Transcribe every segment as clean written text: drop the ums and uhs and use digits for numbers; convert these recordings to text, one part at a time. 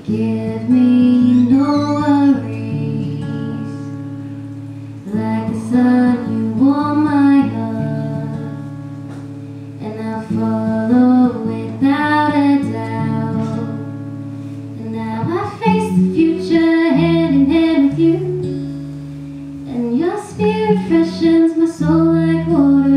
Give me no worries. Like the sun, you warm my heart, and I'll follow without a doubt. And now I face the future hand in hand with you, and your spirit freshens my soul like water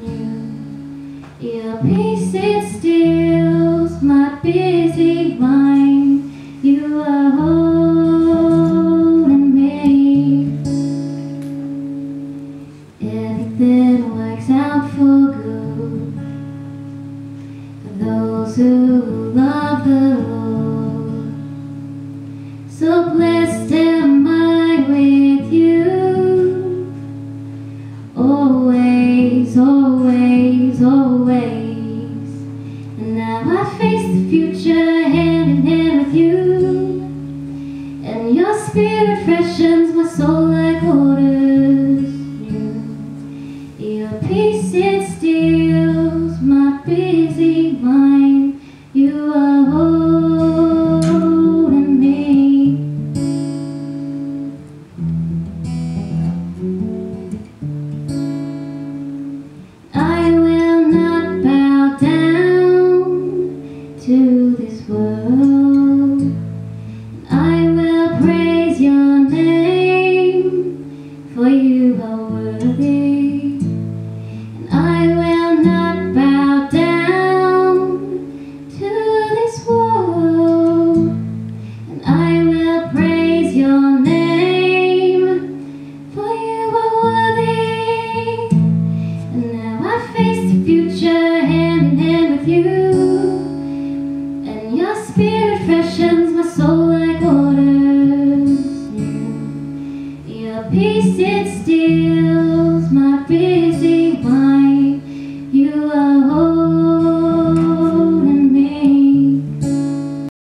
new. Your peace, it stills my busy mind. You are holding me. Everything works out for good for those who love the Lord. So blessed am I with you, always, always, always. And now I face the future hand in hand with you, and your spirit freshens my soul like waters new. Your peace, it stills my busy mind. You are holding me. I will not bow down to this world. I will praise your name, for you are worthy. And I will not bow down to this world. And I will praise your name, for you are worthy. And now I face the future hand in hand with you, and your spirit freshens my soul like waters new. Your peace, it stills